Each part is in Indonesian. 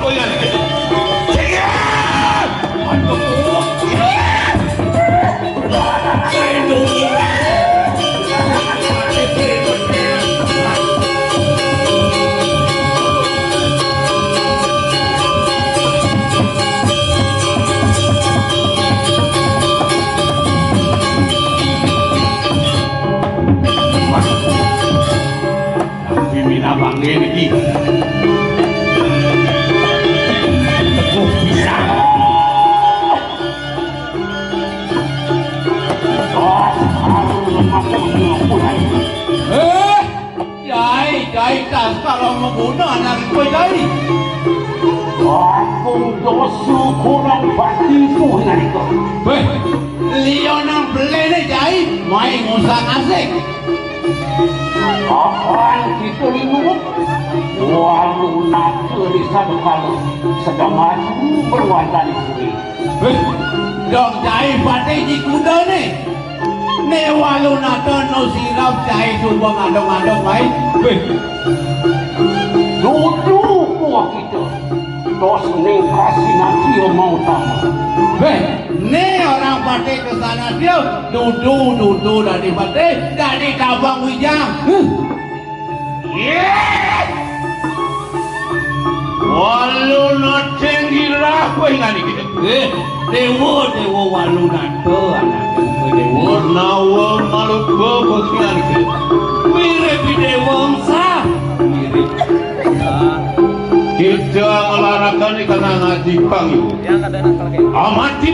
kowe ngene. Abang ini iki teguh bisa Jai tas kalau membunuh anak gue Jai aku dosu kurang batiku nanti weh Leonang belene Jai main ngusah asik apaan gitu minum walau nafsu di satu kali sedang maju berwantani kuri dong Jai patih di kuda nih ne walau nafsu no sirap Jai coba ngadong-ngadong baik duduk kuah kita tos nih kasih nanti mau sama ne orang patih kesana dia duduk dari patih dari Kabang Wijang walu noteng girah kowe ngani gitu dewo walu nato anak dewo nawa malu bobo ngani gitu mirip dewo sah mirip kita ngelarakan karena ngaji pang ibu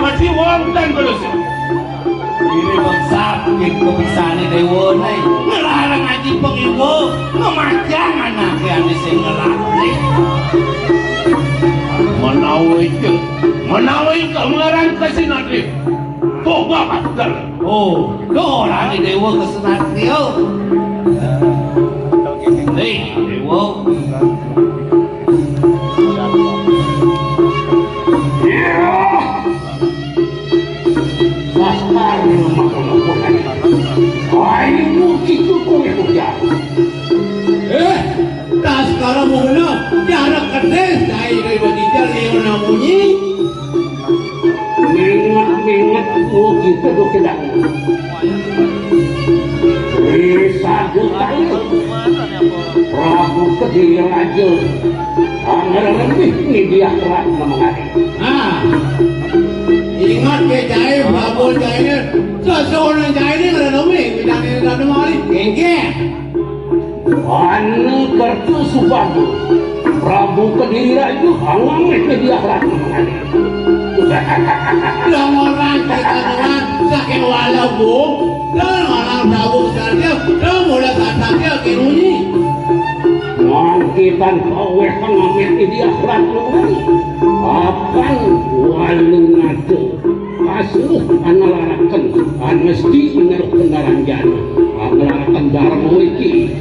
mati wonten terus ini bangsa kita bisa nih dewo nih ngelarang ngaji pang ibu ngemajang anak yang bisa ngelarang menawi ke ngelarang kesinatri boga pasal orang ini dewo kesinatri nih dewo tas kalau mula jarak kedes dari badijar Leona bunyi mingat kita tuh kedang bisa jutaan Prabu Kediri aja anggaran lebih ini dia keras mengenai ingat ke Jai Prabu Jai seseorang Jai ini ada nomi bidang ini ada mali gengge anu kertu subagu Prabu Kediri itu angangnya ke dia keras mengenai yang orang katakan sakit walau bu dan orang Prabu saja dan mulai katanya kiruni mangkitan kowe pengamit dia keras mengenai apaan walu nado asuh analarakan mesti menaruh kendaraan jana analarakan darmo iki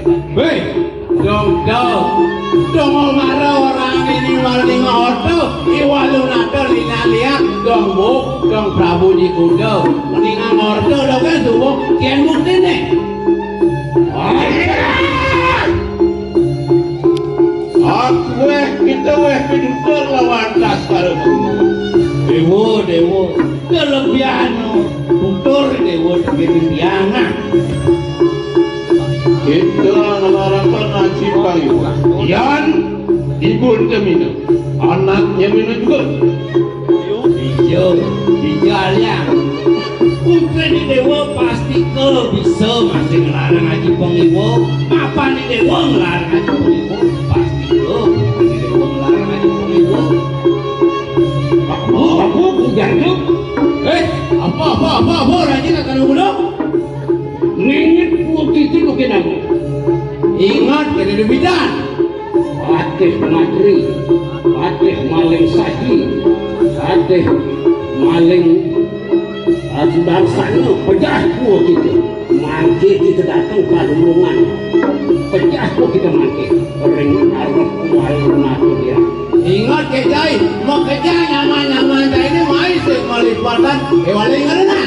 dong marah orang ini wali ngoto iwalu nado lina liat dong buk dong Prabu di kuda mendingan ngoto dong kan tuh kian bukti nih aku kita pintar lawan tas karo dewo kelebihan tutur dewo kelebihan kita ngelarakan ngaji payu yan ibu temina anaknya minum juga hijau yang putri di dewa pasti kalau bisa masih ngelarang ngaji pengibu apa nih dewa ngelarang ngaji pengibu pasti kalau di dewa ngelarang ngaji pengibu aku jantung apa rajin akan ulang ngingit putih itu lu kenapa ingat jadi debidan Patih Madri Patih Maling Saji Patih Maling sudah sana pejah ku kita mangke kita datang ke rumah pejah ku kita mangke ring arep wae nato dia ingat ke Jai mau kerja nyaman ini mai se malipatan wali ngarana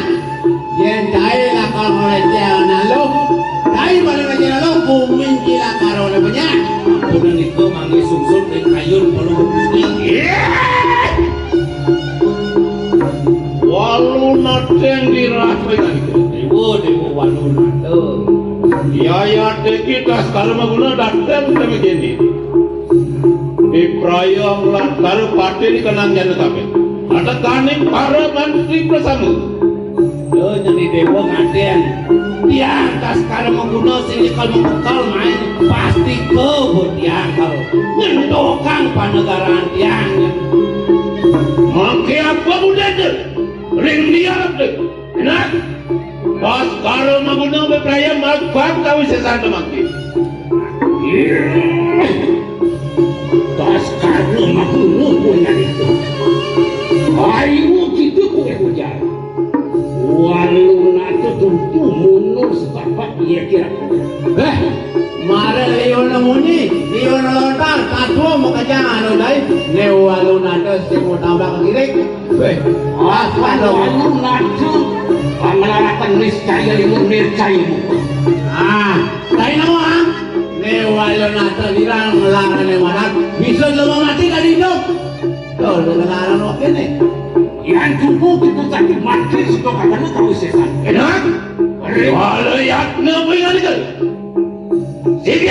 yen Jai lah kalau ngeleja nalo Jai balik aja nalo bumi kira karo le banyak udah itu mangke sungsung dan kayun perlu kita sekarang guna datang kami gini. Di prayong latar partai di kenang jana kami. Ada kanik para menteri bersama. Oh, jadi dewa ngaden. Tiang tas sekarang guna sini kalau bekal main pasti kebut tiang kalau nyentokang panegaraan tiang. Mangke apa muda tu? Ring dia tu. Enak. Pas kalau guna berpraya malfat tahu sesana mangke. Tas sekarang guna punya itu. Ayo kita kue hujan. Walau nanti tentu mundur setapak dia kira. Mare leon namuni, leon lontar, katuo mo kajangan uday. Ne walau nanti semu tambah kirik. Walau nanti pengelarakan niscaya limun niscaya buku. Tayo na mo ha. Ne walau nanti dirang melarang ne manak. Bisa lumang mati ka dito. Tuh, melarang mo kene. Yang cukup itu tadi mati sudah katanya tahu sesan. Enak. Walau yak na pengen kan. Sige.